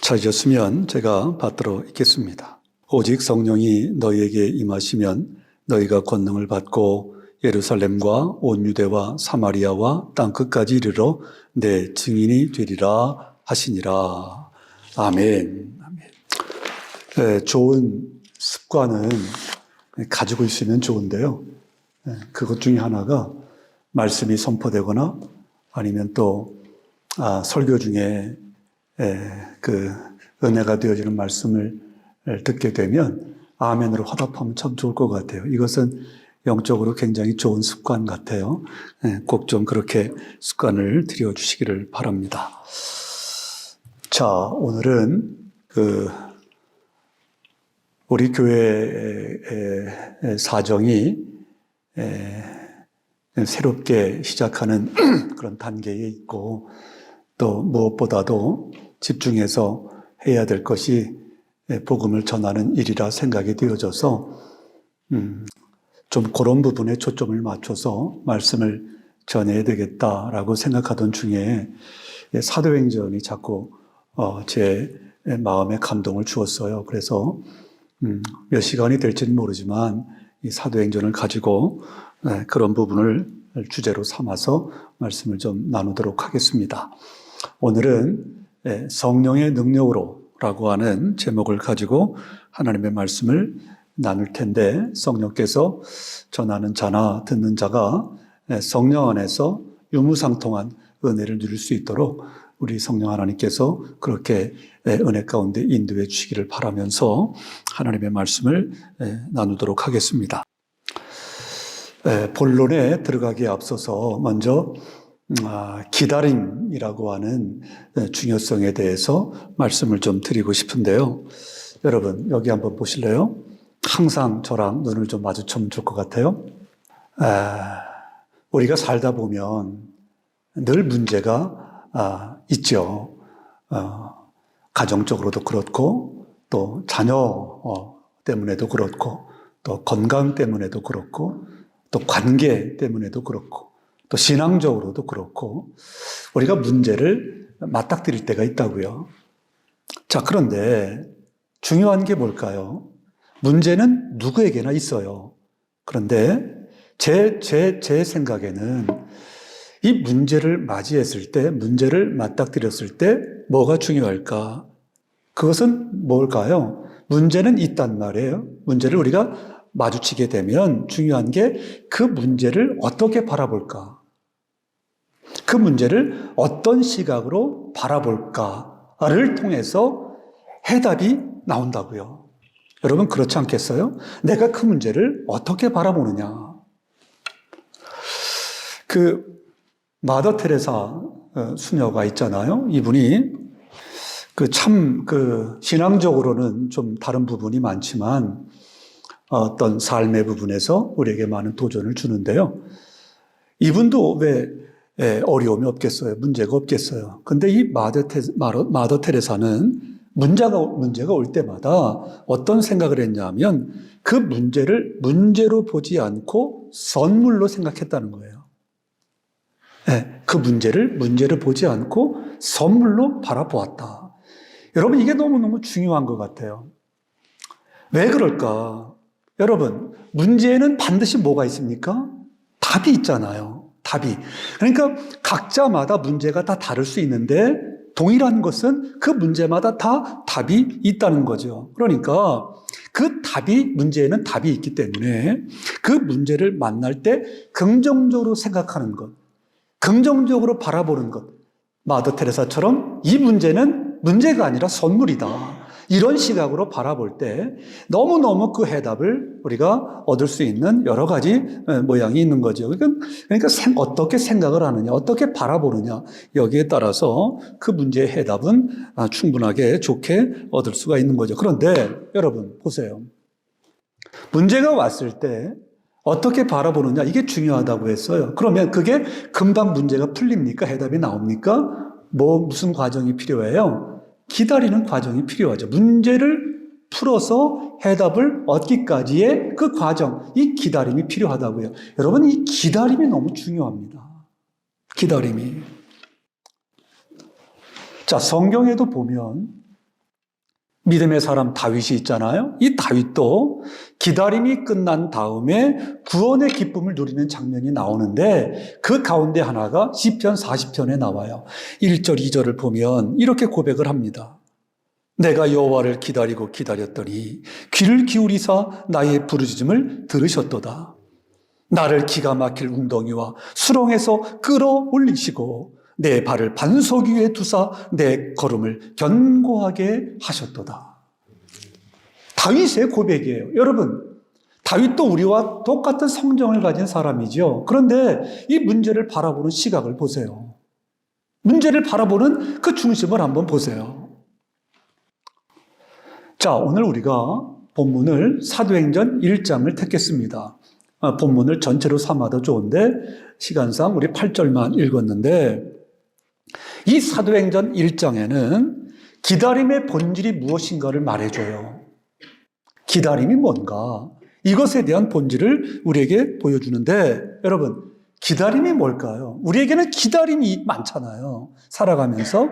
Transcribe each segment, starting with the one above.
찾으셨으면 제가 받들어 읽겠습니다. 오직 성령이 너희에게 임하시면 너희가 권능을 받고 예루살렘과 온 유대와 사마리아와 땅끝까지 이르러 내 증인이 되리라 하시니라. 아멘. 아멘. 네, 좋은 습관은 가지고 있으면 좋은데요. 그것 중에 하나가 말씀이 선포되거나 아니면 또 설교 중에 그 은혜가 되어지는 말씀을 듣게 되면 아멘으로 화답하면 참 좋을 것 같아요. 이것은 영적으로 굉장히 좋은 습관 같아요. 꼭 좀 그렇게 습관을 들여주시기를 바랍니다. 자, 오늘은 우리 교회의 사정이 새롭게 시작하는 그런 단계에 있고 또 무엇보다도 집중해서 해야 될 것이 복음을 전하는 일이라 생각이 되어져서 좀 그런 부분에 초점을 맞춰서 말씀을 전해야 되겠다라고 생각하던 중에 사도행전이 자꾸 제 마음에 감동을 주었어요. 그래서 몇 시간이 될지는 모르지만 이 사도행전을 가지고 그런 부분을 주제로 삼아서 말씀을 좀 나누도록 하겠습니다. 오늘은 성령의 능력으로라고 하는 제목을 가지고 하나님의 말씀을 나눌 텐데, 성령께서 전하는 자나 듣는 자가 성령 안에서 유무상통한 은혜를 누릴 수 있도록 우리 성령 하나님께서 그렇게 은혜 가운데 인도해 주시기를 바라면서 하나님의 말씀을 나누도록 하겠습니다. 본론에 들어가기에 앞서서 먼저 기다림이라고 하는 중요성에 대해서 말씀을 좀 드리고 싶은데요. 여러분 여기 한번 보실래요? 항상 저랑 눈을 좀 마주치면 좋을 것 같아요. 우리가 살다 보면 늘 문제가 있죠. 가정적으로도 그렇고 또 자녀 때문에도 그렇고 또 건강 때문에도 그렇고 또 관계 때문에도 그렇고 또 신앙적으로도 그렇고 우리가 문제를 맞닥뜨릴 때가 있다고요. 자, 그런데 중요한 게 뭘까요? 문제는 누구에게나 있어요. 그런데 제 생각에는 이 문제를 맞이했을 때, 문제를 맞닥뜨렸을 때 뭐가 중요할까? 그것은 뭘까요? 문제는 있단 말이에요. 문제를 우리가 마주치게 되면 중요한 게 그 문제를 어떻게 바라볼까? 그 문제를 어떤 시각으로 바라볼까를 통해서 해답이 나온다고요. 여러분 그렇지 않겠어요? 내가 그 문제를 어떻게 바라보느냐. 마더 테레사 수녀가 있잖아요. 이분이 신앙적으로는 좀 다른 부분이 많지만 어떤 삶의 부분에서 우리에게 많은 도전을 주는데요. 이분도 왜 어려움이 없겠어요? 문제가 없겠어요? 근데 이 마더 테레사는 문제가 올 때마다 어떤 생각을 했냐면 그 문제를 문제로 보지 않고 선물로 생각했다는 거예요. 그 문제를 문제로 보지 않고 선물로 바라보았다. 여러분 이게 너무너무 중요한 것 같아요. 왜 그럴까? 여러분 문제에는 반드시 뭐가 있습니까? 답이 있잖아요. 답이. 그러니까 각자마다 문제가 다 다를 수 있는데 동일한 것은 그 문제마다 다 답이 있다는 거죠. 그러니까 문제에는 답이 있기 때문에 그 문제를 만날 때 긍정적으로 생각하는 것, 긍정적으로 바라보는 것. 마더 테레사처럼 이 문제는 문제가 아니라 선물이다. 이런 시각으로 바라볼 때 너무너무 그 해답을 우리가 얻을 수 있는 여러 가지 모양이 있는 거죠. 그러니까 어떻게 생각을 하느냐, 어떻게 바라보느냐, 여기에 따라서 그 문제의 해답은 충분하게 좋게 얻을 수가 있는 거죠. 그런데 여러분 보세요. 문제가 왔을 때 어떻게 바라보느냐, 이게 중요하다고 했어요. 그러면 그게 금방 문제가 풀립니까? 해답이 나옵니까? 무슨 과정이 필요해요? 기다리는 과정이 필요하죠. 문제를 풀어서 해답을 얻기까지의 그 과정, 이 기다림이 필요하다고요. 여러분, 이 기다림이 너무 중요합니다. 기다림이. 자, 성경에도 보면 믿음의 사람 다윗이 있잖아요. 이 다윗도 기다림이 끝난 다음에 구원의 기쁨을 누리는 장면이 나오는데 그 가운데 하나가 시편 40편에 나와요. 1절, 2절을 보면 이렇게 고백을 합니다. 내가 여호와를 기다리고 기다렸더니 귀를 기울이사 나의 부르짖음을 들으셨도다. 나를 기가 막힐 웅덩이와 수렁에서 끌어올리시고 내 발을 반석 위에 두사 내 걸음을 견고하게 하셨도다. 다윗의 고백이에요. 여러분, 다윗도 우리와 똑같은 성정을 가진 사람이죠. 그런데 이 문제를 바라보는 시각을 보세요. 문제를 바라보는 그 중심을 한번 보세요. 자, 오늘 우리가 본문을 사도행전 1장을 택했습니다. 본문을 전체로 삼아도 좋은데 시간상 우리 8절만 읽었는데 이 사도행전 1장에는 기다림의 본질이 무엇인가를 말해줘요. 기다림이 뭔가? 이것에 대한 본질을 우리에게 보여주는데 여러분, 기다림이 뭘까요? 우리에게는 기다림이 많잖아요. 살아가면서.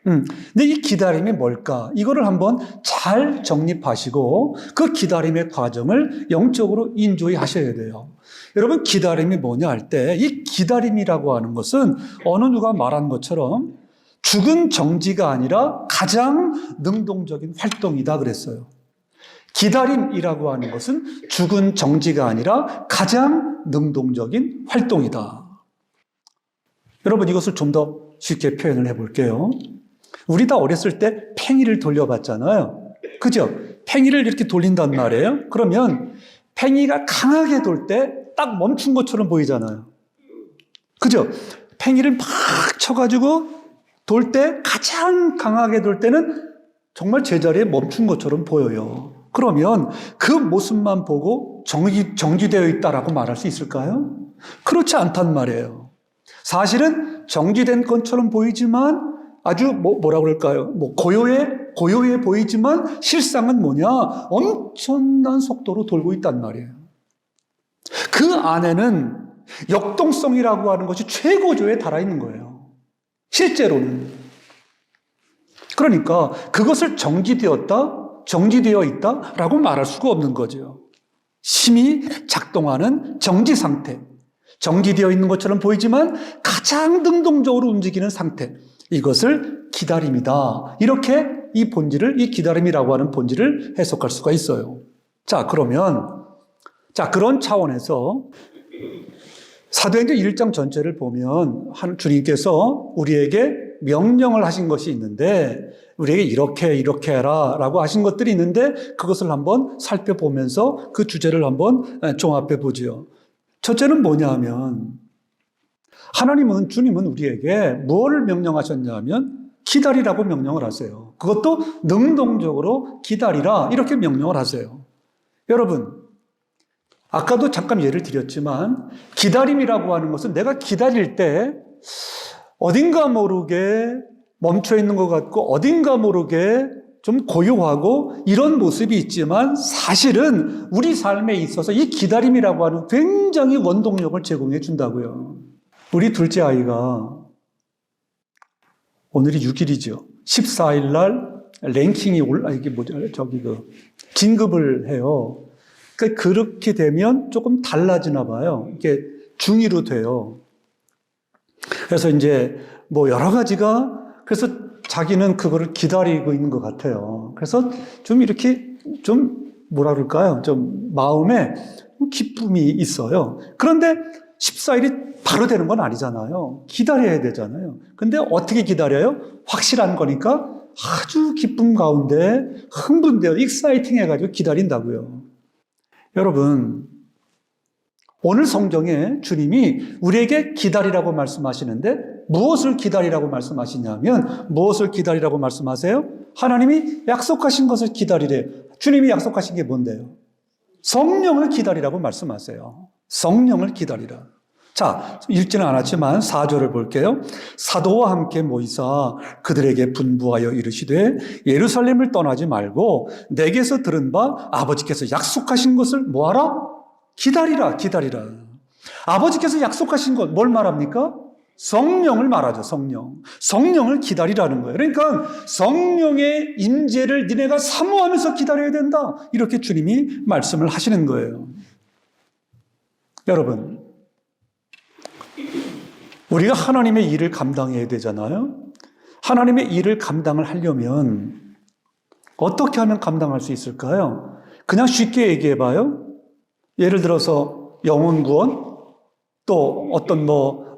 근데 이 기다림이 뭘까? 이거를 한번 잘 정립하시고 그 기다림의 과정을 영적으로 인조히 하셔야 돼요. 여러분, 기다림이 뭐냐 할 때 이 기다림이라고 하는 것은 어느 누가 말한 것처럼 죽은 정지가 아니라 가장 능동적인 활동이다 그랬어요. 기다림이라고 하는 것은 죽은 정지가 아니라 가장 능동적인 활동이다. 여러분, 이것을 좀 더 쉽게 표현을 해볼게요. 우리 다 어렸을 때 팽이를 돌려봤잖아요. 그죠? 팽이를 이렇게 돌린단 말이에요. 그러면 팽이가 강하게 돌 때 딱 멈춘 것처럼 보이잖아요. 그죠? 팽이를 막 쳐가지고 돌 때 가장 강하게 돌 때는 정말 제자리에 멈춘 것처럼 보여요. 그러면 그 모습만 보고 정지되어 있다라고 말할 수 있을까요? 그렇지 않단 말이에요. 사실은 정지된 것처럼 보이지만 아주 뭐라 그럴까요? 고요해 보이지만 실상은 뭐냐? 엄청난 속도로 돌고 있단 말이에요. 그 안에는 역동성이라고 하는 것이 최고조에 달아 있는 거예요. 실제로는. 그러니까 그것을 정지되어 있다라고 말할 수가 없는 거죠. 심히 작동하는 정지 상태. 정지되어 있는 것처럼 보이지만 가장 능동적으로 움직이는 상태. 이것을 기다림이다. 이렇게 이 기다림이라고 하는 본질을 해석할 수가 있어요. 그런 차원에서 사도행전 1장 전체를 보면 주님께서 우리에게 명령을 하신 것이 있는데 우리에게 이렇게 해라 라고 하신 것들이 있는데 그것을 한번 살펴보면서 그 주제를 한번 종합해 보지요. 첫째는 뭐냐 하면 주님은 우리에게 무엇을 명령하셨냐 하면 기다리라고 명령을 하세요. 그것도 능동적으로 기다리라 이렇게 명령을 하세요. 여러분, 아까도 잠깐 예를 드렸지만 기다림이라고 하는 것은 내가 기다릴 때 어딘가 모르게 멈춰 있는 것 같고 어딘가 모르게 좀 고요하고 이런 모습이 있지만 사실은 우리 삶에 있어서 이 기다림이라고 하는 굉장히 원동력을 제공해 준다고요. 우리 둘째 아이가 오늘이 6일이죠. 14일 날 랭킹이 진급을 해요. 그러니까 그렇게 되면 조금 달라지나 봐요. 이게 중2로 돼요. 그래서 이제 여러 가지가 그래서 자기는 그거를 기다리고 있는 것 같아요. 그래서 좀 이렇게 뭐라 그럴까요? 좀 마음에 기쁨이 있어요. 그런데 14일이 바로 되는 건 아니잖아요. 기다려야 되잖아요. 근데 어떻게 기다려요? 확실한 거니까 아주 기쁨 가운데 흥분되어 익사이팅 해가지고 기다린다고요. 여러분, 오늘 성경에 주님이 우리에게 기다리라고 말씀하시는데 무엇을 기다리라고 말씀하시냐면 무엇을 기다리라고 말씀하세요? 하나님이 약속하신 것을 기다리래요. 주님이 약속하신 게 뭔데요? 성령을 기다리라고 말씀하세요. 성령을 기다리라. 자, 읽지는 않았지만 4절을 볼게요. 사도와 함께 모이사 그들에게 분부하여 이르시되 예루살렘을 떠나지 말고 내게서 들은 바 아버지께서 약속하신 것을 뭐하라? 기다리라. 아버지께서 약속하신 것 뭘 말합니까? 성령을 말하죠. 성령을 기다리라는 거예요. 그러니까 성령의 임재를 니네가 사모하면서 기다려야 된다. 이렇게 주님이 말씀을 하시는 거예요. 여러분, 우리가 하나님의 일을 감당해야 되잖아요. 하나님의 일을 감당을 하려면 어떻게 하면 감당할 수 있을까요? 그냥 쉽게 얘기해 봐요. 예를 들어서 영혼 구원, 또 어떤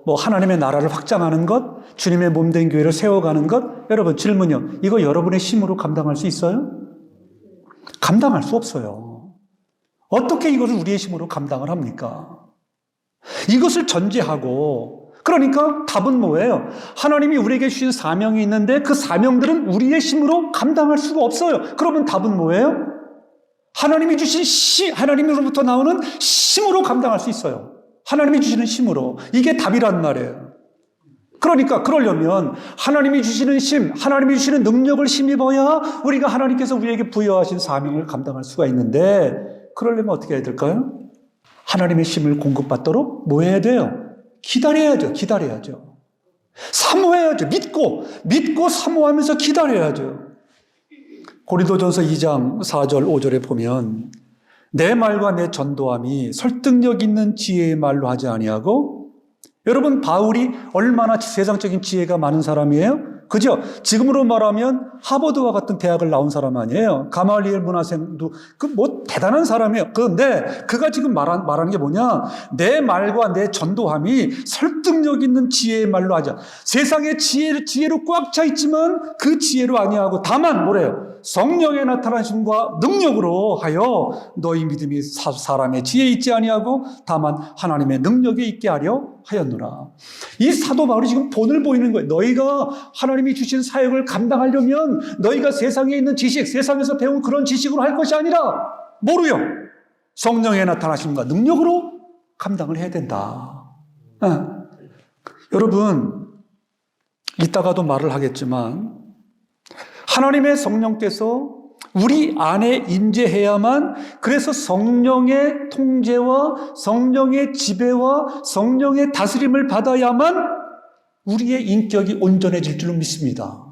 하나님의 나라를 확장하는 것, 주님의 몸된 교회를 세워가는 것. 여러분, 질문이요. 이거 여러분의 힘으로 감당할 수 있어요? 감당할 수 없어요. 어떻게 이것을 우리의 힘으로 감당을 합니까? 이것을 전제하고, 그러니까 답은 뭐예요? 하나님이 우리에게 주신 사명이 있는데 그 사명들은 우리의 힘으로 감당할 수가 없어요. 그러면 답은 뭐예요? 하나님이 주신 하나님으로부터 나오는 힘으로 감당할 수 있어요. 하나님이 주시는 힘으로. 이게 답이란 말이에요. 그러니까 그러려면 하나님이 주시는 힘, 하나님이 주시는 능력을 힘입어야 우리가 하나님께서 우리에게 부여하신 사명을 감당할 수가 있는데, 그러려면 어떻게 해야 될까요? 하나님의 힘을 공급받도록 뭐 해야 돼요? 기다려야죠. 사모해야죠. 믿고 사모하면서 기다려야죠. 고린도전서 2장 4절 5절에 보면 내 말과 내 전도함이 설득력 있는 지혜의 말로 하지 아니하고, 여러분, 바울이 얼마나 세상적인 지혜가 많은 사람이에요? 그죠? 지금으로 말하면 하버드와 같은 대학을 나온 사람 아니에요. 가말리엘 문화생도 대단한 사람이에요. 그런데 그가 지금 말하는 게 뭐냐? 내 말과 내 전도함이 설득력 있는 지혜의 말로 하자. 세상에 지혜로 꽉 차 있지만 그 지혜로 아니하고 다만 뭐래요? 성령의 나타나심과 능력으로 하여 너희 믿음이 사람의 지혜에 있지 아니하고 다만 하나님의 능력에 있게 하려 하였노라. 이 사도 바울이 지금 본을 보이는 거예요. 너희가 하나님이 주신 사역을 감당하려면 너희가 세상에 있는 지식, 세상에서 배운 그런 지식으로 할 것이 아니라 뭐로요? 성령의 나타나심과 능력으로 감당을 해야 된다. 여러분, 이따가도 말을 하겠지만 하나님의 성령께서 우리 안에 임재해야만, 그래서 성령의 통제와 성령의 지배와 성령의 다스림을 받아야만 우리의 인격이 온전해질 줄로 믿습니다.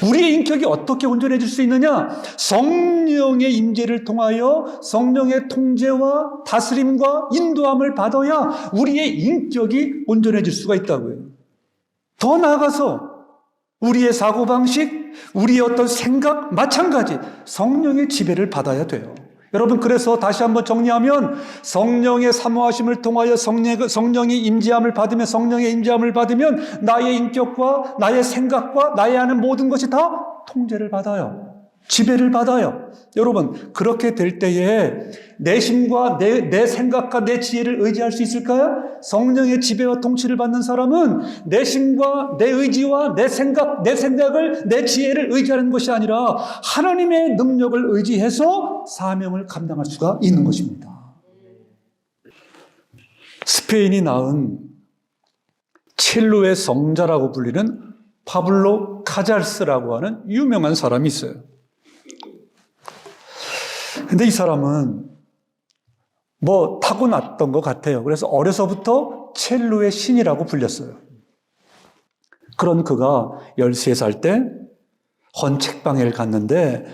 우리의 인격이 어떻게 온전해질 수 있느냐? 성령의 임재를 통하여 성령의 통제와 다스림과 인도함을 받아야 우리의 인격이 온전해질 수가 있다고요. 더 나아가서 우리의 사고방식, 우리의 어떤 생각, 마찬가지 성령의 지배를 받아야 돼요. 여러분, 그래서 다시 한번 정리하면 성령의 사모하심을 통하여 성령의 임재함을 받으면 나의 인격과 나의 생각과 나의 하는 모든 것이 다 통제를 받아요. 지배를 받아요. 여러분, 그렇게 될 때에 내 힘과 내 생각과 내 지혜를 의지할 수 있을까요? 성령의 지배와 통치를 받는 사람은 내 힘과 내 의지와 내 생각을, 내 지혜를 의지하는 것이 아니라 하나님의 능력을 의지해서 사명을 감당할 수가 있는 것입니다. 스페인이 낳은 첼로의 성자라고 불리는 파블로 카잘스라고 하는 유명한 사람이 있어요. 근데 이 사람은 타고났던 것 같아요. 그래서 어려서부터 첼로의 신이라고 불렸어요. 그런 그가 13살 때 헌책방에를 갔는데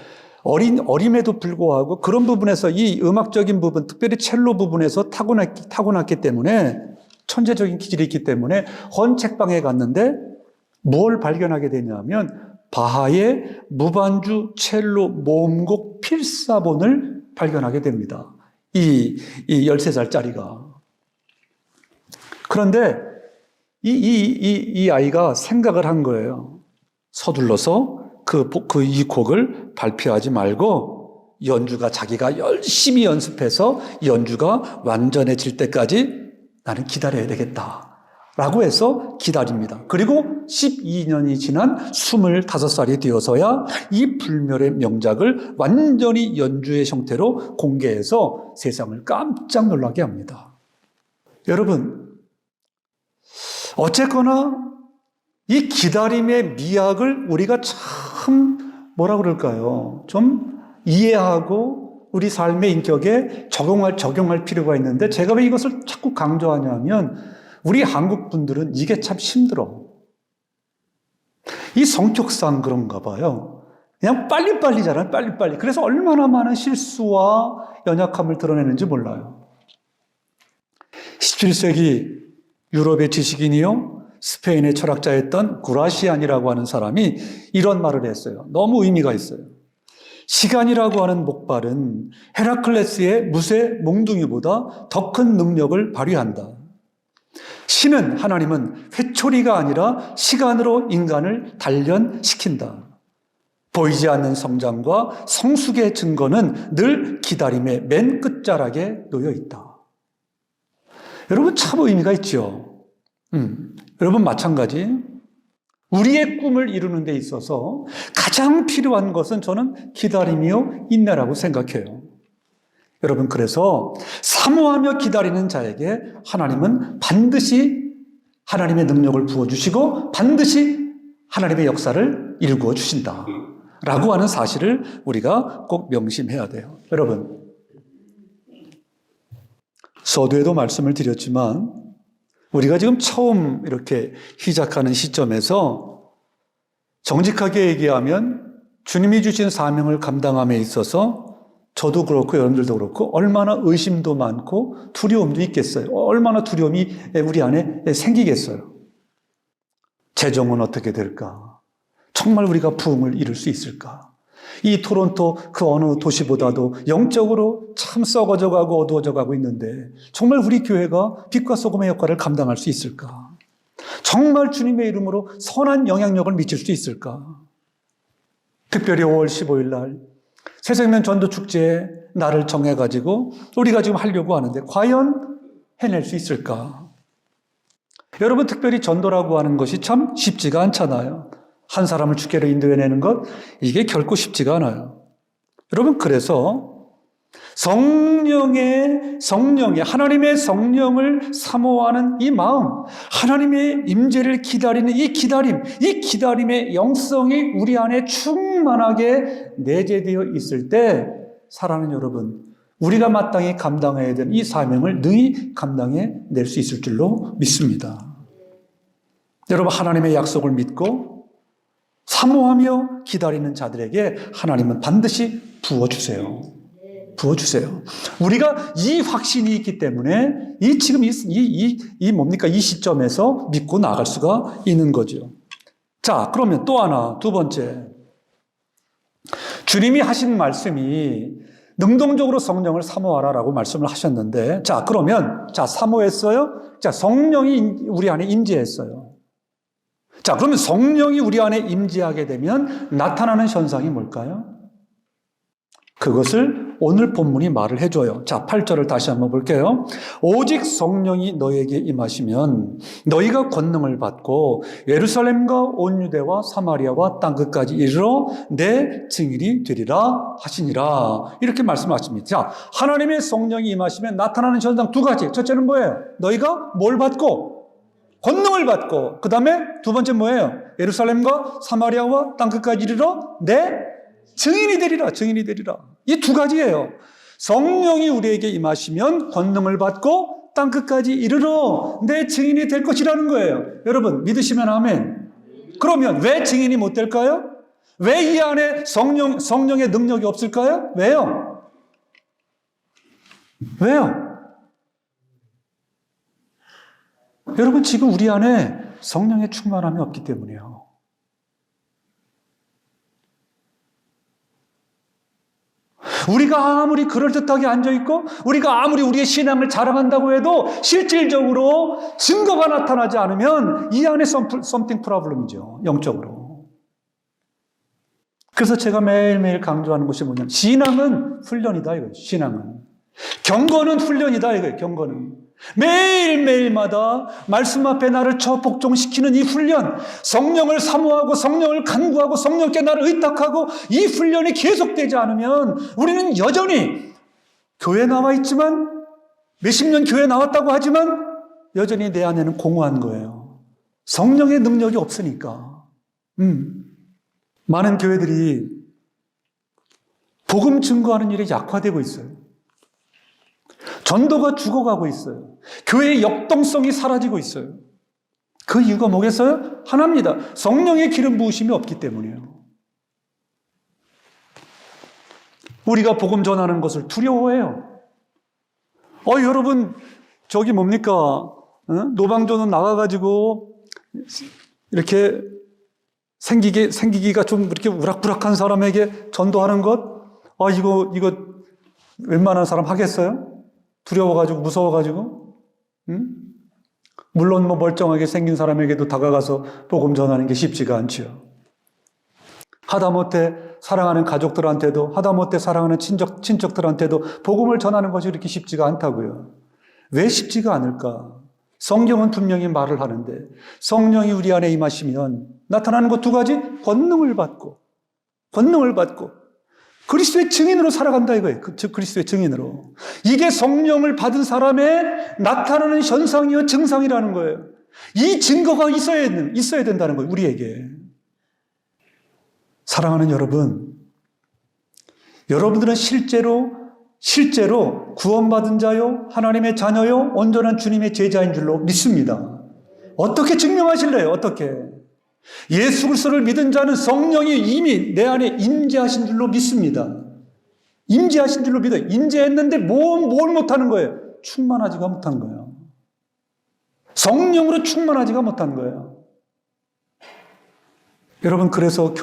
어림에도 불구하고 그런 부분에서 이 음악적인 부분, 특별히 첼로 부분에서 타고났기 때문에, 천재적인 기질이 있기 때문에 헌책방에 갔는데 뭘 발견하게 되냐면 바하의 무반주 첼로 모음곡 필사본을 발견하게 됩니다. 이 13살짜리가. 그런데 이 아이가 생각을 한 거예요. 서둘러서 이 곡을 발표하지 말고 자기가 열심히 연습해서 연주가 완전해질 때까지 나는 기다려야 되겠다 라고 해서 기다립니다. 그리고 12년이 지난 25살이 되어서야 이 불멸의 명작을 완전히 연주의 형태로 공개해서 세상을 깜짝 놀라게 합니다. 여러분, 어쨌거나 이 기다림의 미학을 우리가 참 좀 이해하고 우리 삶의 인격에 적용할 필요가 있는데, 제가 왜 이것을 자꾸 강조하냐면 우리 한국 분들은 이게 참 힘들어. 이 성격상 그런가 봐요. 그냥 빨리빨리잖아요. 빨리빨리. 그래서 얼마나 많은 실수와 연약함을 드러내는지 몰라요. 17세기 유럽의 지식인이요, 스페인의 철학자였던 구라시안이라고 하는 사람이 이런 말을 했어요. 너무 의미가 있어요. 시간이라고 하는 목발은 헤라클레스의 무쇠 몽둥이보다 더 큰 능력을 발휘한다. 신은, 하나님은 회초리가 아니라 시간으로 인간을 단련시킨다. 보이지 않는 성장과 성숙의 증거는 늘 기다림의 맨 끝자락에 놓여 있다. 여러분, 참 의미가 있죠. 여러분, 마찬가지. 우리의 꿈을 이루는 데 있어서 가장 필요한 것은 저는 기다림이요, 인내라고 생각해요. 여러분, 그래서 사모하며 기다리는 자에게 하나님은 반드시 하나님의 능력을 부어주시고 반드시 하나님의 역사를 일구어 주신다 라고 하는 사실을 우리가 꼭 명심해야 돼요. 여러분, 서두에도 말씀을 드렸지만 우리가 지금 처음 이렇게 시작하는 시점에서 정직하게 얘기하면 주님이 주신 사명을 감당함에 있어서 저도 그렇고 여러분들도 그렇고 얼마나 의심도 많고 두려움도 있겠어요. 얼마나 두려움이 우리 안에 생기겠어요. 재정은 어떻게 될까? 정말 우리가 부흥을 이룰 수 있을까? 이 토론토 그 어느 도시보다도 영적으로 참 썩어져 가고 어두워져 가고 있는데 정말 우리 교회가 빛과 소금의 역할을 감당할 수 있을까? 정말 주님의 이름으로 선한 영향력을 미칠 수 있을까? 특별히 5월 15일 날 새생명 전도축제에 날을 정해가지고 우리가 지금 하려고 하는데 과연 해낼 수 있을까? 여러분, 특별히 전도라고 하는 것이 참 쉽지가 않잖아요. 한 사람을 주께로 인도해내는 것, 이게 결코 쉽지가 않아요. 여러분, 그래서 성령의 하나님의 성령을 사모하는 이 마음, 하나님의 임재를 기다리는 이 기다림의 영성이 우리 안에 충만하게 내재되어 있을 때 사랑하는 여러분, 우리가 마땅히 감당해야 되는 이 사명을 능히 감당해 낼 수 있을 줄로 믿습니다. 여러분, 하나님의 약속을 믿고 사모하며 기다리는 자들에게 하나님은 반드시 부어주세요. 우리가 이 확신이 있기 때문에 지금 이 시점에서 믿고 나갈 수가 있는 거죠. 자, 그러면 또 하나, 두 번째. 주님이 하신 말씀이 능동적으로 성령을 사모하라라고 말씀을 하셨는데, 자, 그러면, 사모했어요? 자, 성령이 우리 안에 임재했어요. 자, 그러면 성령이 우리 안에 임재하게 되면 나타나는 현상이 뭘까요? 그것을 오늘 본문이 말을 해줘요. 자, 8절을 다시 한번 볼게요. 오직 성령이 너에게 임하시면 너희가 권능을 받고 예루살렘과 온 유대와 사마리아와 땅끝까지 이르러 내 증인이 되리라 하시니라. 이렇게 말씀하십니다. 자, 하나님의 성령이 임하시면 나타나는 현상 두 가지. 첫째는 뭐예요? 너희가 뭘 받고? 권능을 받고, 그 다음에 두 번째 뭐예요? 예루살렘과 사마리아와 땅끝까지 이르러 내 증인이 되리라. 이 두 가지예요. 성령이 우리에게 임하시면 권능을 받고 땅끝까지 이르러 내 증인이 될 것이라는 거예요. 여러분, 믿으시면 아멘. 그러면 왜 증인이 못 될까요? 왜 이 안에 성령의 능력이 없을까요? 왜요? 여러분, 지금 우리 안에 성령의 충만함이 없기 때문이에요. 우리가 아무리 그럴듯하게 앉아있고 우리가 아무리 우리의 신앙을 자랑한다고 해도 실질적으로 증거가 나타나지 않으면 이 안에 something problem이죠. 영적으로. 그래서 제가 매일매일 강조하는 것이 뭐냐면 신앙은 훈련이다 이거예요. 신앙은. 경건은 훈련이다 이거예요. 경건은. 매일매일마다 말씀 앞에 나를 복종시키는 이 훈련, 성령을 사모하고 성령을 간구하고 성령께 나를 의탁하고 이 훈련이 계속되지 않으면 우리는 여전히 교회에 나와 있지만 몇십 년 교회에 나왔다고 하지만 여전히 내 안에는 공허한 거예요. 성령의 능력이 없으니까. 많은 교회들이 복음 증거하는 일에 약화되고 있어요. 전도가 죽어가고 있어요. 교회의 역동성이 사라지고 있어요. 그 이유가 뭐겠어요? 하나입니다. 성령의 기름 부으심이 없기 때문이에요. 우리가 복음 전하는 것을 두려워해요. 여러분, 저기 뭡니까? 노방전은 나가가지고 이렇게 생기기가 좀 이렇게 우락부락한 사람에게 전도하는 것? 이거 웬만한 사람 하겠어요? 두려워가지고, 무서워가지고? 물론 멀쩡하게 생긴 사람에게도 다가가서 복음 전하는 게 쉽지가 않죠. 하다못해 사랑하는 가족들한테도, 하다못해 사랑하는 친척들한테도 복음을 전하는 것이 그렇게 쉽지가 않다고요. 왜 쉽지가 않을까? 성경은 분명히 말을 하는데 성령이 우리 안에 임하시면 나타나는 것 두 가지, 권능을 받고 그리스도의 증인으로 살아간다 이거예요. 즉 그리스도의 증인으로. 이게 성령을 받은 사람의 나타나는 현상이요 증상이라는 거예요. 이 증거가 있어야 된다는 거예요. 우리에게. 사랑하는 여러분, 여러분들은 실제로 구원받은 자요, 하나님의 자녀요, 온전한 주님의 제자인 줄로 믿습니다. 어떻게 증명하실래요? 어떻게? 예수 그리스도를 믿은 자는 성령이 이미 내 안에 임재하신 줄로 믿습니다. 임재하신 줄로 믿어요. 임재했는데 뭘 못하는 거예요? 충만하지가 못한 거예요. 성령으로 충만하지가 못한 거예요. 여러분, 그래서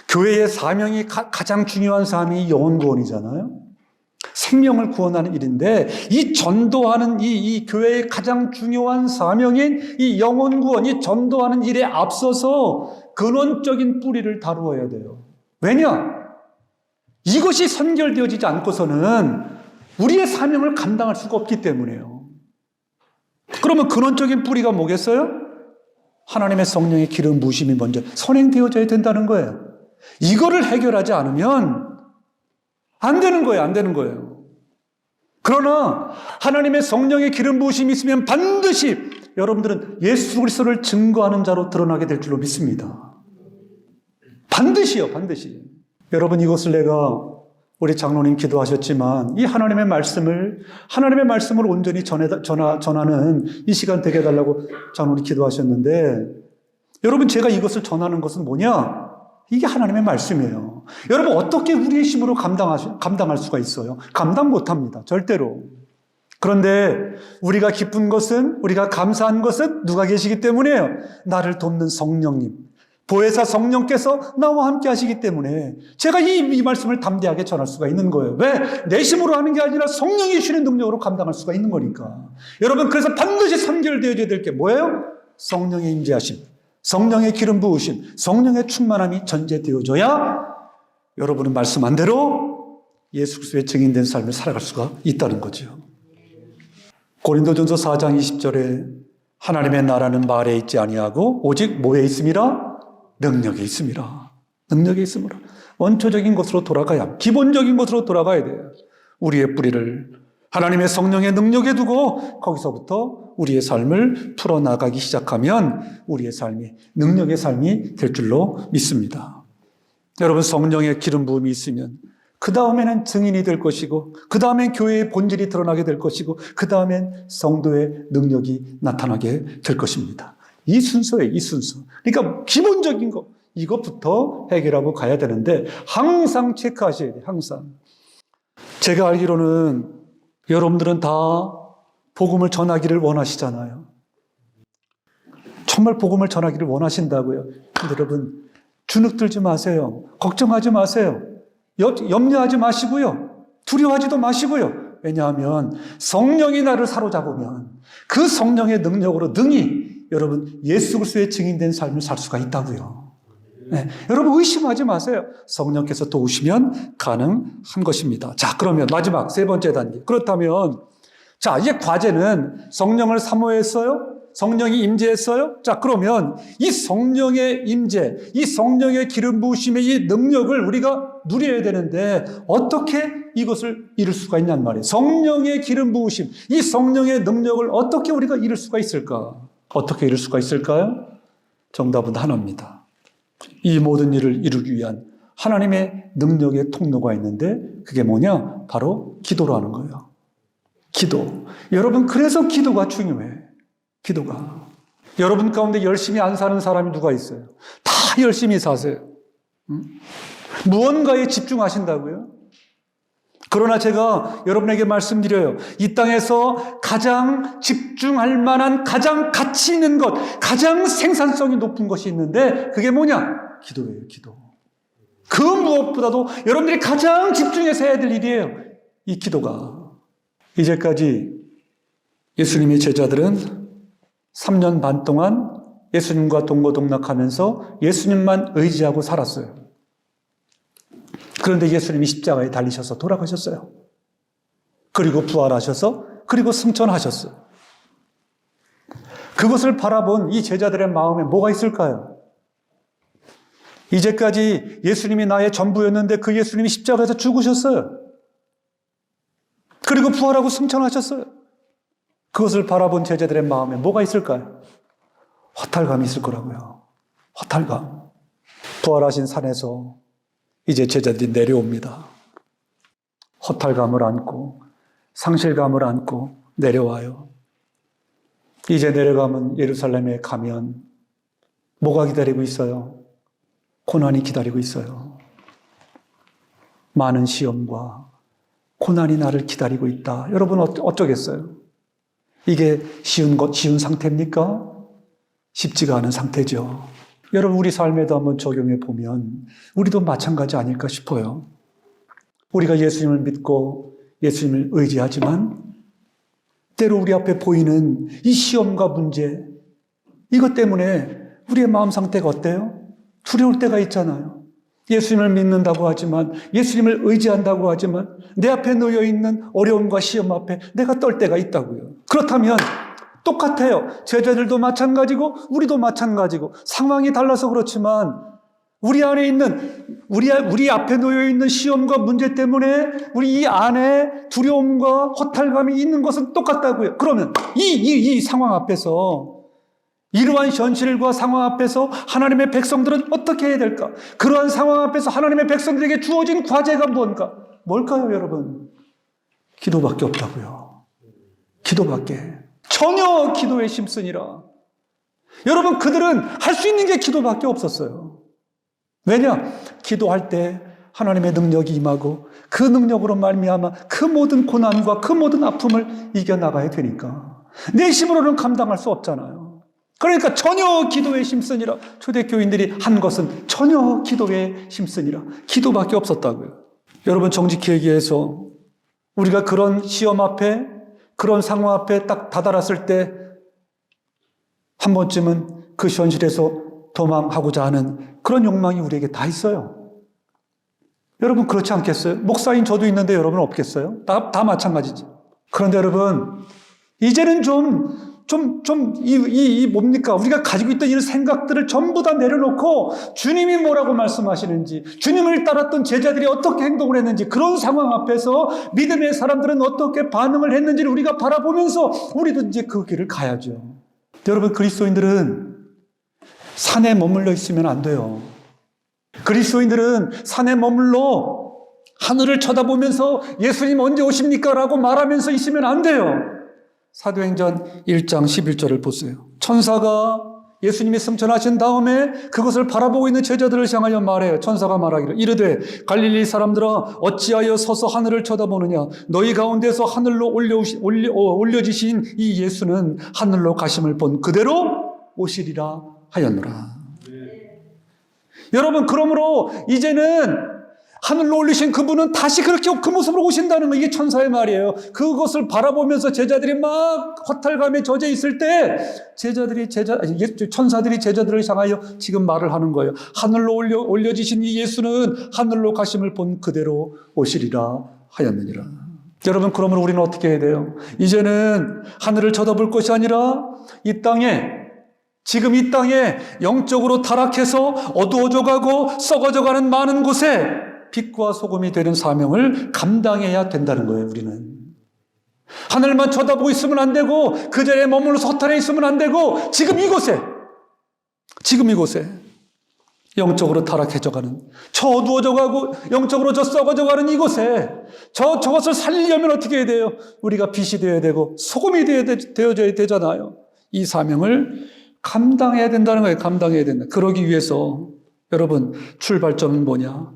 교회의 사명이 가장 중요한 사명이 영혼 구원이잖아요. 생명을 구원하는 일인데 이 전도하는 이 교회의 가장 중요한 사명인 이 영혼 구원, 이 전도하는 일에 앞서서 근원적인 뿌리를 다루어야 돼요. 왜냐? 이것이 선결되어지지 않고서는 우리의 사명을 감당할 수가 없기 때문에요. 그러면 근원적인 뿌리가 뭐겠어요? 하나님의 성령의 기름 부으심이 먼저 선행되어져야 된다는 거예요. 이거를 해결하지 않으면 안 되는 거예요. 그러나 하나님의 성령의 기름 부으심이 있으면 반드시 여러분들은 예수 그리스도를 증거하는 자로 드러나게 될 줄로 믿습니다. 반드시요. 여러분, 이것을 우리 장로님 기도하셨지만 이 하나님의 말씀을 온전히 전하는 이 시간 되게 해달라고 장로님 기도하셨는데, 여러분, 제가 이것을 전하는 것은 뭐냐? 이게 하나님의 말씀이에요. 여러분, 어떻게 우리의 힘으로 감당할 수가 있어요? 감당 못합니다. 절대로. 그런데 우리가 기쁜 것은, 우리가 감사한 것은 누가 계시기 때문이에요? 나를 돕는 성령님, 보혜사 성령께서 나와 함께 하시기 때문에 제가 이 말씀을 담대하게 전할 수가 있는 거예요. 왜? 내 힘으로 하는 게 아니라 성령이 주시는 능력으로 감당할 수가 있는 거니까. 여러분, 그래서 반드시 선결되어야 될 게 뭐예요? 성령의 임재하심, 성령의 기름 부으심, 성령의 충만함이 전제되어져야 여러분은 말씀한 대로 예수 그리스도의 증인된 삶을 살아갈 수가 있다는 거죠. 고린도전서 4장 20절에 하나님의 나라는 말에 있지 아니하고 오직 뭐에 있음이라? 능력에 있음이라. 원초적인 것으로 기본적인 것으로 돌아가야 돼요. 우리의 뿌리를 하나님의 성령의 능력에 두고 거기서부터 우리의 삶을 풀어나가기 시작하면 우리의 삶이 능력의 삶이 될 줄로 믿습니다. 여러분, 성령의 기름 부음이 있으면 그 다음에는 증인이 될 것이고, 그 다음엔 교회의 본질이 드러나게 될 것이고, 그 다음엔 성도의 능력이 나타나게 될 것입니다. 이 순서예요. 그러니까 기본적인 거, 이것부터 해결하고 가야 되는데 항상 체크하셔야 돼요. 항상. 제가 알기로는 여러분들은 다 복음을 전하기를 원하시잖아요. 정말 복음을 전하기를 원하신다고요. 근데 여러분, 주눅 들지 마세요. 걱정하지 마세요. 염려하지 마시고요. 두려워하지도 마시고요. 왜냐하면 성령이 나를 사로잡으면 그 성령의 능력으로 능히 여러분 예수 그리스도의 증인된 삶을 살 수가 있다고요. 네. 여러분, 의심하지 마세요. 성령께서 도우시면 가능한 것입니다. 자, 그러면 마지막 세 번째 단계. 그렇다면 자, 이제 과제는 성령을 사모했어요? 성령이 임재했어요? 자, 그러면 이 성령의 임재, 이 성령의 기름 부으심의 이 능력을 우리가 누려야 되는데 어떻게 이것을 이룰 수가 있냔 말이에요. 성령의 기름 부으심, 이 성령의 능력을 어떻게 우리가 이룰 수가 있을까? 어떻게 이룰 수가 있을까요? 정답은 하나입니다. 이 모든 일을 이루기 위한 하나님의 능력의 통로가 있는데 그게 뭐냐? 바로 기도라는 거예요. 기도. 여러분, 그래서 기도가 중요해. 기도가. 여러분 가운데 열심히 안 사는 사람이 누가 있어요? 다 열심히 사세요. 무언가에 집중하신다고요? 그러나 제가 여러분에게 말씀드려요. 이 땅에서 가장 집중할 만한, 가장 가치 있는 것, 가장 생산성이 높은 것이 있는데 그게 뭐냐? 기도예요, 기도. 그 무엇보다도 여러분들이 가장 집중해서 해야 될 일이에요. 이 기도가. 이제까지 예수님의 제자들은 3년 반 동안 예수님과 동고동락하면서 예수님만 의지하고 살았어요. 그런데 예수님이 십자가에 달리셔서 돌아가셨어요. 그리고 부활하셔서, 그리고 승천하셨어요. 그것을 바라본 이 제자들의 마음에 뭐가 있을까요? 이제까지 예수님이 나의 전부였는데 그 예수님이 십자가에서 죽으셨어요. 그리고 부활하고 승천하셨어요. 그것을 바라본 제자들의 마음에 뭐가 있을까요? 허탈감이 있을 거라고요. 허탈감. 부활하신 산에서 이제 제자들이 내려옵니다. 허탈감을 안고 상실감을 안고 내려와요. 이제 내려가면 예루살렘에 가면 뭐가 기다리고 있어요? 고난이 기다리고 있어요. 많은 시험과 고난이 나를 기다리고 있다. 여러분 어쩌겠어요? 이게 쉬운 상태입니까? 쉽지가 않은 상태죠. 여러분 우리 삶에도 한번 적용해 보면 우리도 마찬가지 아닐까 싶어요. 우리가 예수님을 믿고 예수님을 의지하지만 때로 우리 앞에 보이는 이 시험과 문제, 이것 때문에 우리의 마음 상태가 어때요? 두려울 때가 있잖아요. 예수님을 믿는다고 하지만, 예수님을 의지한다고 하지만 내 앞에 놓여 있는 어려움과 시험 앞에 내가 떨 때가 있다고요. 그렇다면 똑같아요. 제자들도 마찬가지고 우리도 마찬가지고 상황이 달라서 그렇지만 우리 안에 있는 우리 앞에 놓여 있는 시험과 문제 때문에 우리 이 안에 두려움과 허탈감이 있는 것은 똑같다고요. 그러면 이 상황 앞에서 이러한 현실과 상황 앞에서 하나님의 백성들은 어떻게 해야 될까? 그러한 상황 앞에서 하나님의 백성들에게 주어진 과제가 뭔가? 뭘까요, 여러분? 기도밖에 없다고요. 기도밖에. 전혀 기도에 힘쓰니라. 여러분, 그들은 할 수 있는 게 기도밖에 없었어요. 왜냐? 기도할 때 하나님의 능력이 임하고 그 능력으로 말미암아 그 모든 고난과 그 모든 아픔을 이겨나가야 되니까. 내 힘으로는 감당할 수 없잖아요. 그러니까 전혀 기도에 힘쓰니라. 초대교인들이 한 것은 전혀 기도에 힘쓰니라. 기도밖에 없었다고요. 여러분, 정직히 얘기해서 우리가 그런 시험 앞에, 그런 상황 앞에 딱 다다랐을 때 한 번쯤은 그 현실에서 도망하고자 하는 그런 욕망이 우리에게 다 있어요. 여러분 그렇지 않겠어요? 목사인 저도 있는데 여러분 없겠어요? 다 마찬가지지. 그런데 여러분 이제는 뭡니까? 우리가 가지고 있던 이런 생각들을 전부 다 내려놓고 주님이 뭐라고 말씀하시는지, 주님을 따랐던 제자들이 어떻게 행동을 했는지, 그런 상황 앞에서 믿음의 사람들은 어떻게 반응을 했는지를 우리가 바라보면서 우리도 이제 그 길을 가야죠. 여러분, 그리스도인들은 산에 머물러 있으면 안 돼요. 그리스도인들은 산에 머물러 하늘을 쳐다보면서 예수님 언제 오십니까? 라고 말하면서 있으면 안 돼요. 사도행전 1장 11절을 보세요. 천사가 예수님이 승천하신 다음에 그것을 바라보고 있는 제자들을 향하여 말해요. 천사가 말하기를 이르되 갈릴리 사람들아 어찌하여 서서 하늘을 쳐다보느냐. 너희 가운데서 하늘로 올려지신 이 예수는 하늘로 가심을 본 그대로 오시리라 하였노라. 여러분, 그러므로 이제는 하늘로 올리신 그분은 다시 그렇게 그 모습으로 오신다는 거, 이게 천사의 말이에요. 그것을 바라보면서 제자들이 막 허탈감에 젖어 있을 때 천사들이 제자들을 향하여 지금 말을 하는 거예요. 하늘로 올려지신 이 예수는 하늘로 가심을 본 그대로 오시리라 하였느니라. 여러분, 그러면 우리는 어떻게 해야 돼요? 이제는 하늘을 쳐다볼 것이 아니라 지금 이 땅에 영적으로 타락해서 어두워져가고 썩어져가는 많은 곳에 빛과 소금이 되는 사명을 감당해야 된다는 거예요. 우리는 하늘만 쳐다보고 있으면 안 되고 그 자리에 머물러서 허탈해 있으면 안 되고 지금 이곳에 영적으로 타락해져가는, 저 어두워져가고 영적으로 저 썩어져가는 이곳에 저것을 살리려면 어떻게 해야 돼요? 우리가 빛이 되어야 되고 소금이 되어져야 되잖아요. 이 사명을 감당해야 된다는 거예요. 감당해야 된다. 그러기 위해서 여러분 출발점은 뭐냐?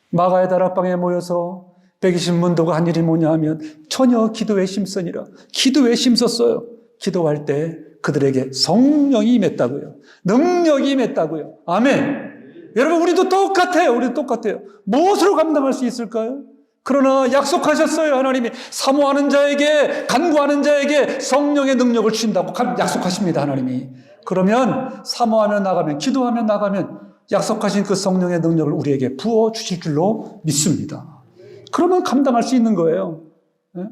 마가의 다락방에 모여서 120문도가 한 일이 뭐냐 하면 전혀 기도에 힘쓰니라. 기도에 힘썼어요. 기도할 때 그들에게 성령이 임했다고요. 능력이 임했다고요. 아멘. 여러분 우리도 똑같아요. 우리도 똑같아요. 무엇으로 감당할 수 있을까요? 그러나 약속하셨어요. 하나님이 사모하는 자에게, 간구하는 자에게 성령의 능력을 주신다고 약속하십니다. 하나님이. 그러면 사모하며 나가면, 기도하며 나가면 약속하신 그 성령의 능력을 우리에게 부어주실 줄로 믿습니다. 그러면 감당할 수 있는 거예요. 네?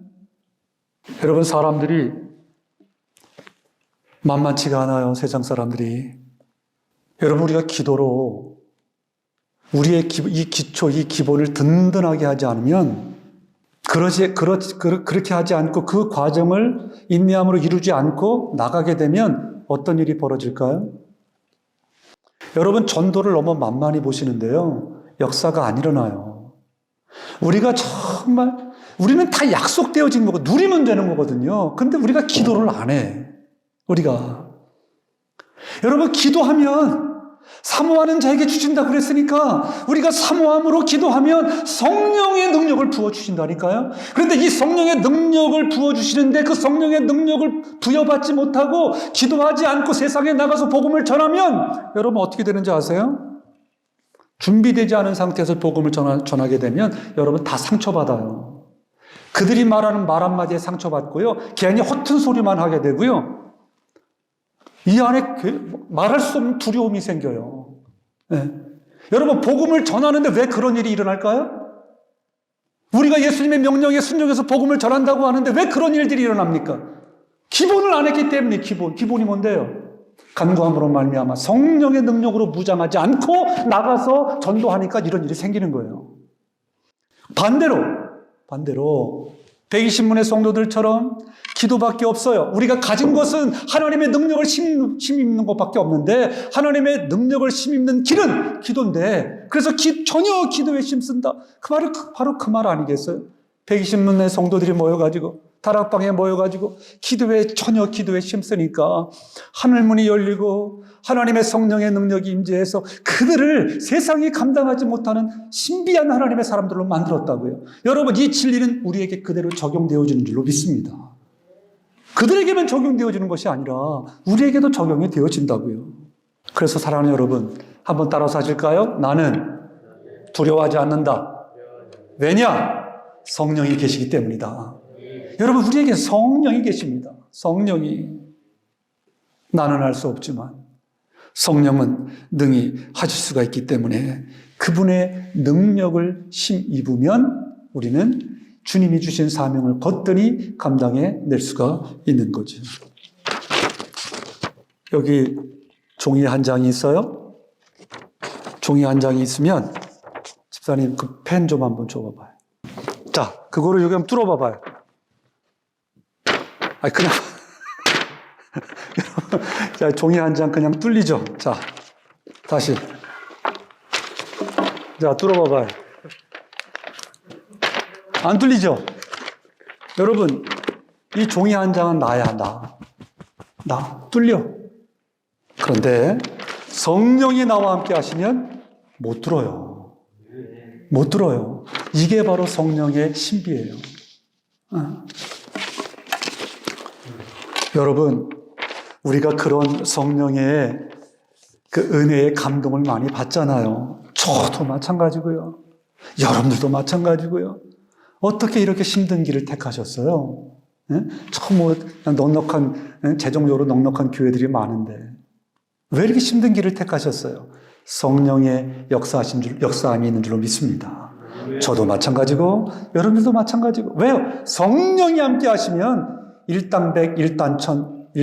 여러분 사람들이 만만치가 않아요. 세상 사람들이. 여러분 우리가 기도로 우리의 이 기초, 이 기본을 든든하게 하지 않으면 그렇게 하지 않고 그 과정을 인내함으로 이루지 않고 나가게 되면 어떤 일이 벌어질까요? 여러분 전도를 너무 만만히 보시는데요. 역사가 안 일어나요. 우리가 정말 우리는 다 약속되어진 거고 누리면 되는 거거든요. 근데 우리가 기도를 안 해. 우리가. 여러분 기도하면 사모하는 자에게 주신다고 그랬으니까 우리가 사모함으로 기도하면 성령의 능력을 부어주신다니까요. 그런데 이 성령의 능력을 부어주시는데 그 성령의 능력을 부여받지 못하고 기도하지 않고 세상에 나가서 복음을 전하면 여러분 어떻게 되는지 아세요? 준비되지 않은 상태에서 복음을 전하게 되면 여러분 다 상처받아요. 그들이 말하는 말 한마디에 상처받고요. 괜히 허튼 소리만 하게 되고요. 이 안에 말할 수 없는 두려움이 생겨요. 네. 여러분 복음을 전하는데 왜 그런 일이 일어날까요? 우리가 예수님의 명령에 순종해서 복음을 전한다고 하는데 왜 그런 일들이 일어납니까? 기본을 안 했기 때문에. 기본이 뭔데요? 간구함으로 말미암아 성령의 능력으로 무장하지 않고 나가서 전도하니까 이런 일이 생기는 거예요. 반대로 120문의 성도들처럼 기도밖에 없어요. 우리가 가진 것은 하나님의 능력을 힘입는 것밖에 없는데 하나님의 능력을 힘입는 길은 기도인데 그래서 전혀 기도에 힘쓴다. 그 말은 바로 그 말 아니겠어요? 120문의 성도들이 모여가지고 다락방에 모여가지고 전혀 기도에 힘쓰니까 하늘문이 열리고 하나님의 성령의 능력이 임재해서 그들을 세상이 감당하지 못하는 신비한 하나님의 사람들로 만들었다고요. 여러분 이 진리는 우리에게 그대로 적용되어지는 줄로 믿습니다. 그들에게만 적용되어지는 것이 아니라 우리에게도 적용이 되어진다고요. 그래서 사랑하는 여러분 한번 따라서 하실까요? 나는 두려워하지 않는다. 왜냐? 성령이 계시기 때문이다. 여러분 우리에게 성령이 계십니다. 성령이. 나는 할 수 없지만 성령은 능히 하실 수가 있기 때문에 그분의 능력을 힘입으면 우리는 주님이 주신 사명을 거뜬히 감당해 낼 수가 있는 거죠. 여기 종이 한 장이 있어요. 종이 한 장이 있으면 집사님 그 펜 좀 한번 줘봐봐요. 자, 그거를 여기 한번 뚫어봐봐요. 그냥 자, 종이 한 장 그냥 뚫리죠. 자, 다시 자 뚫어봐봐요. 안 뚫리죠? 여러분 이 종이 한 장은 나야. 나 뚫려. 그런데 성령이 나와 함께 하시면 못 뚫어요. 못 뚫어요. 이게 바로 성령의 신비예요. 여러분 우리가 그런 성령의 그 은혜의 감동을 많이 받잖아요. 저도 마찬가지고요. 여러분들도 마찬가지고요. 어떻게 이렇게 힘든 길을 택하셨어요? 처음 넉넉한 재정적으로 넉넉한 교회들이 많은데 왜 이렇게 힘든 길을 택하셨어요? 성령의 역사함이 있는 줄로 믿습니다. 저도 마찬가지고 여러분들도 마찬가지고. 왜요? 성령이 함께 하시면 일당백, 일당천,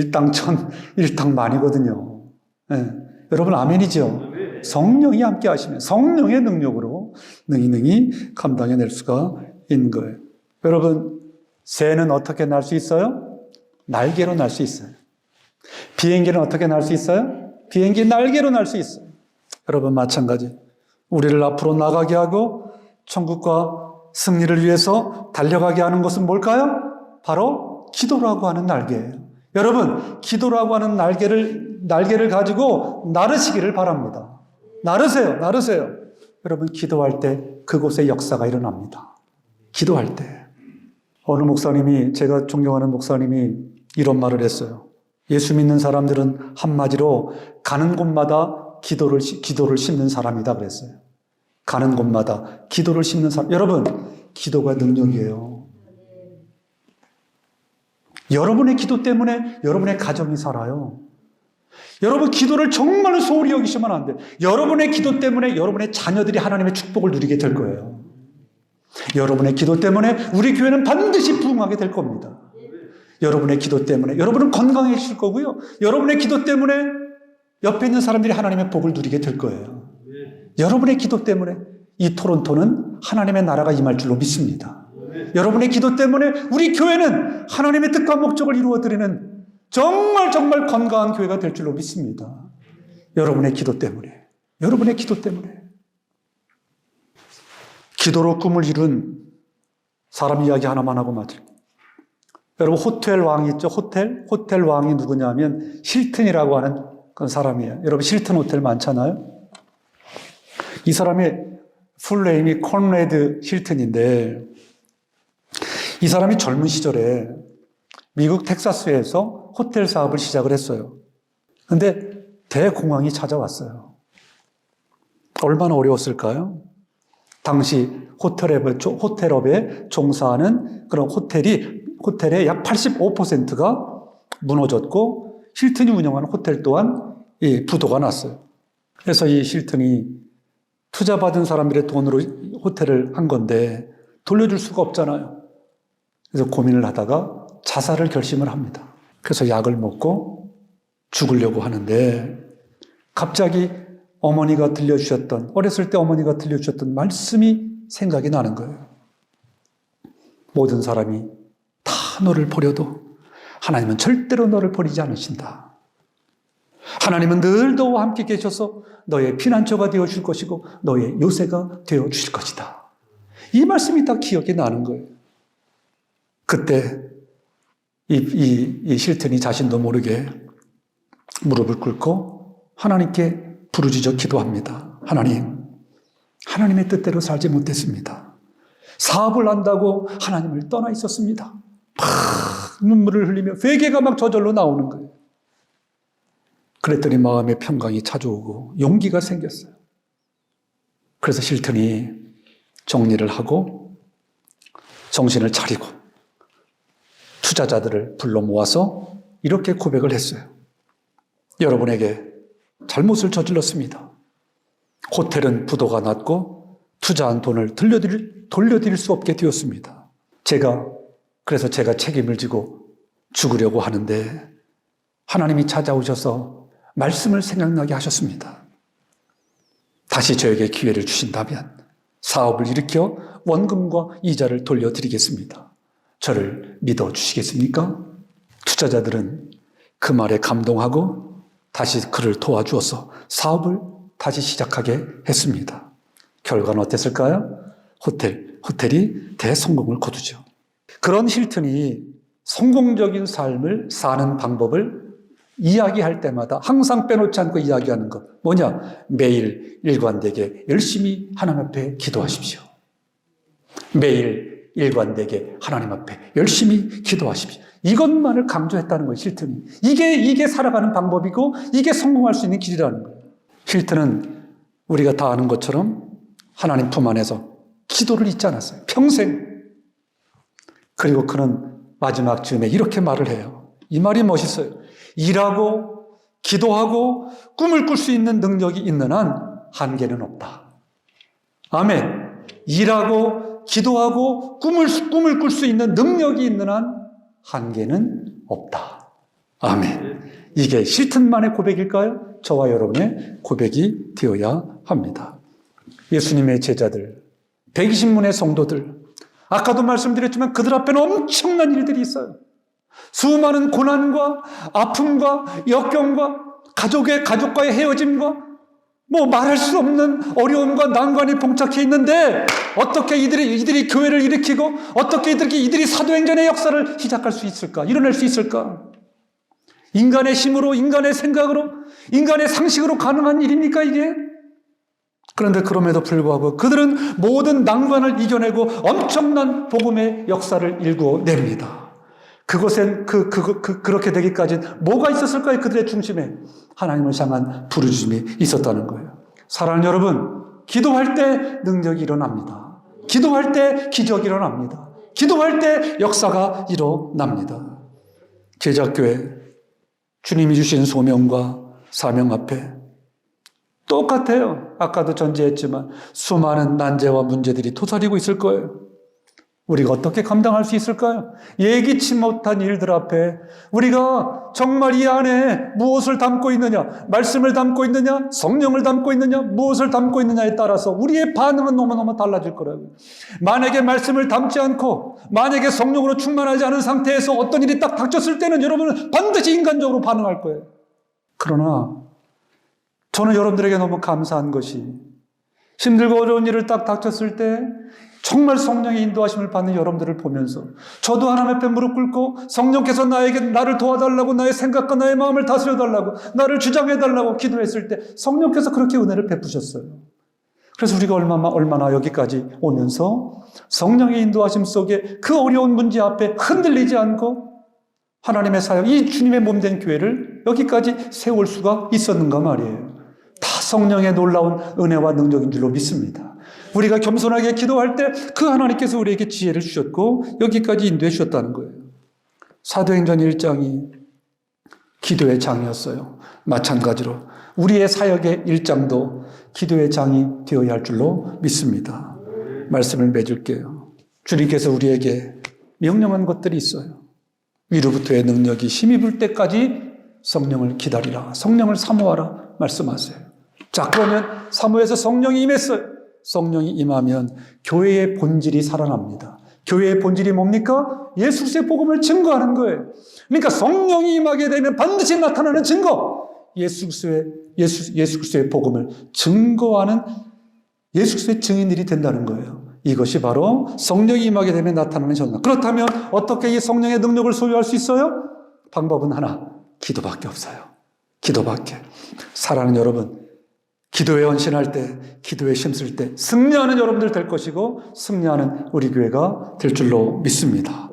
일당만이거든요. 네. 여러분 아멘이죠? 성령이 함께 하시면 성령의 능력으로 능히 감당해낼 수가 있는 거예요. 여러분 새는 어떻게 날 수 있어요? 날개로 날 수 있어요. 비행기는 어떻게 날 수 있어요? 비행기 날개로 날 수 있어요. 여러분 마찬가지. 우리를 앞으로 나가게 하고 천국과 승리를 위해서 달려가게 하는 것은 뭘까요? 바로 기도라고 하는 날개예요. 여러분, 기도라고 하는 날개를 가지고 나르시기를 바랍니다. 나르세요. 여러분, 기도할 때 그곳에 역사가 일어납니다. 기도할 때. 어느 목사님이, 제가 존경하는 목사님이 이런 말을 했어요. 예수 믿는 사람들은 한마디로 가는 곳마다 기도를 심는 사람이다 그랬어요. 가는 곳마다 기도를 심는 사람. 여러분, 기도가 능력이에요. 여러분의 기도 때문에 여러분의 가정이 살아요. 여러분, 기도를 정말 소홀히 여기시면 안 돼요. 여러분의 기도 때문에 여러분의 자녀들이 하나님의 축복을 누리게 될 거예요. 여러분의 기도 때문에 우리 교회는 반드시 부흥하게 될 겁니다. 여러분의 기도 때문에 여러분은 건강해지실 거고요. 여러분의 기도 때문에 옆에 있는 사람들이 하나님의 복을 누리게 될 거예요. 여러분의 기도 때문에 이 토론토는 하나님의 나라가 임할 줄로 믿습니다. 여러분의 기도 때문에 우리 교회는 하나님의 뜻과 목적을 이루어드리는 정말 건강한 교회가 될 줄로 믿습니다. 여러분의 기도 때문에. 기도로 꿈을 이룬 사람 이야기 하나만 하고 마칠게요. 여러분, 호텔 왕이 있죠? 호텔 왕이 누구냐면 힐튼이라고 하는 그런 사람이에요. 여러분, 힐튼 호텔 많잖아요. 이 사람의 풀네임이 콘래드 힐튼인데, 이 사람이 젊은 시절에 미국 텍사스에서 호텔 사업을 시작을 했어요. 근데 대공황이 찾아왔어요. 얼마나 어려웠을까요? 당시 호텔업에 종사하는 그런 호텔의 약 85%가 무너졌고, 힐튼이 운영하는 호텔 또한 부도가 났어요. 그래서 이 힐튼이 투자받은 사람들의 돈으로 호텔을 한 건데 돌려줄 수가 없잖아요. 그래서 고민을 하다가 자살을 결심을 합니다. 그래서 약을 먹고 죽으려고 하는데 갑자기 어렸을 때 어머니가 들려주셨던 말씀이 생각이 나는 거예요. 모든 사람이 다 너를 버려도 하나님은 절대로 너를 버리지 않으신다. 하나님은 늘 너와 함께 계셔서 너의 피난처가 되어줄 것이고 너의 요새가 되어주실 것이다. 이 말씀이 다 기억이 나는 거예요. 그때 이 힐튼이 자신도 모르게 무릎을 꿇고 하나님께 부르짖어 기도합니다. 하나님의 뜻대로 살지 못했습니다. 사업을 한다고 하나님을 떠나 있었습니다. 막 눈물을 흘리며 회개가 막 저절로 나오는 거예요. 그랬더니 마음의 평강이 찾아오고 용기가 생겼어요. 그래서 힐튼이 정리를 하고 정신을 차리고 투자자들을 불러 모아서 이렇게 고백을 했어요. 여러분에게 잘못을 저질렀습니다. 호텔은 부도가 났고 투자한 돈을 돌려드릴 수 없게 되었습니다. 그래서 제가 책임을 지고 죽으려고 하는데 하나님이 찾아오셔서 말씀을 생각나게 하셨습니다. 다시 저에게 기회를 주신다면 사업을 일으켜 원금과 이자를 돌려드리겠습니다. 저를 믿어주시겠습니까? 투자자들은 그 말에 감동하고 다시 그를 도와주어서 사업을 다시 시작하게 했습니다. 결과는 어땠을까요? 호텔이 대성공을 거두죠. 그런 힐튼이 성공적인 삶을 사는 방법을 이야기할 때마다 항상 빼놓지 않고 이야기하는 것. 뭐냐? 매일 일관되게 열심히 하나님 앞에 기도하십시오. 매일 일관되게 하나님 앞에 열심히 기도하십시오. 이것만을 강조했다는 거예요, 힐튼이. 이게 살아가는 방법이고 이게 성공할 수 있는 길이라는 거예요. 힐튼은 우리가 다 아는 것처럼 하나님 품 안에서 기도를 잊지 않았어요. 평생. 그리고 그는 마지막 즈음에 이렇게 말을 해요. 이 말이 멋있어요. 일하고 기도하고 꿈을 꿀 수 있는 능력이 있는 한 한계는 없다. 아멘. 일하고 기도하고 꿈을 꿀 수 있는 능력이 있는 한 한계는 없다. 아멘. 이게 힐튼만의 고백일까요? 저와 여러분의 고백이 되어야 합니다. 예수님의 제자들, 120문의 성도들, 아까도 말씀드렸지만 그들 앞에는 엄청난 일들이 있어요. 수많은 고난과 아픔과 역경과 가족과의 헤어짐과 뭐 말할 수 없는 어려움과 난관이 봉착해 있는데 어떻게 이들이 교회를 일으키고 어떻게 이들이 사도행전의 역사를 시작할 수 있을까? 이뤄낼 수 있을까? 인간의 힘으로, 인간의 생각으로, 인간의 상식으로 가능한 일입니까 이게? 그런데 그럼에도 불구하고 그들은 모든 난관을 이겨내고 엄청난 복음의 역사를 일구어냅니다. 그곳엔 그렇게 되기까지는 뭐가 있었을까요? 그들의 중심에 하나님을 향한 부르심이 있었다는 거예요. 사랑하는 여러분, 기도할 때 능력이 일어납니다. 기도할 때 기적이 일어납니다. 기도할 때 역사가 일어납니다. 제작교회, 주님이 주신 소명과 사명 앞에 똑같아요. 아까도 전제했지만 수많은 난제와 문제들이 도사리고 있을 거예요. 우리가 어떻게 감당할 수 있을까요? 예기치 못한 일들 앞에 우리가 정말 이 안에 무엇을 담고 있느냐, 말씀을 담고 있느냐, 성령을 담고 있느냐, 무엇을 담고 있느냐에 따라서 우리의 반응은 너무너무 달라질 거라고요. 만약에 말씀을 담지 않고 만약에 성령으로 충만하지 않은 상태에서 어떤 일이 딱 닥쳤을 때는 여러분은 반드시 인간적으로 반응할 거예요. 그러나 저는 여러분들에게 너무 감사한 것이 힘들고 어려운 일을 딱 닥쳤을 때 정말 성령의 인도하심을 받는 여러분들을 보면서 저도 하나님 앞에 무릎 꿇고 성령께서 나를 도와달라고, 나의 생각과 나의 마음을 다스려달라고, 나를 주장해달라고 기도했을 때 성령께서 그렇게 은혜를 베푸셨어요. 그래서 우리가 얼마나 여기까지 오면서 성령의 인도하심 속에 그 어려운 문제 앞에 흔들리지 않고 하나님의 사역, 이 주님의 몸된 교회를 여기까지 세울 수가 있었는가 말이에요. 다 성령의 놀라운 은혜와 능력인 줄로 믿습니다. 우리가 겸손하게 기도할 때 그 하나님께서 우리에게 지혜를 주셨고 여기까지 인도해 주셨다는 거예요. 사도행전 1장이 기도의 장이었어요. 마찬가지로 우리의 사역의 1장도 기도의 장이 되어야 할 줄로 믿습니다. 말씀을 맺을게요. 주님께서 우리에게 명령한 것들이 있어요. 위로부터의 능력이 힘입을 때까지 성령을 기다리라, 성령을 사모하라 말씀하세요. 자, 그러면 사모해서 성령이 임했어요. 성령이 임하면 교회의 본질이 살아납니다. 교회의 본질이 뭡니까? 예수 그리스도의 복음을 증거하는 거예요. 그러니까 성령이 임하게 되면 반드시 나타나는 증거, 예수 그리스도의 복음을 증거하는 예수 그리스도의 증인들이 된다는 거예요. 이것이 바로 성령이 임하게 되면 나타나는 현상. 그렇다면 어떻게 이 성령의 능력을 소유할 수 있어요? 방법은 하나, 기도밖에 없어요. 기도밖에. 사랑하는 여러분, 기도에 헌신할 때, 기도에 힘쓸 때 승리하는 여러분들 될 것이고 승리하는 우리 교회가 될 줄로 믿습니다.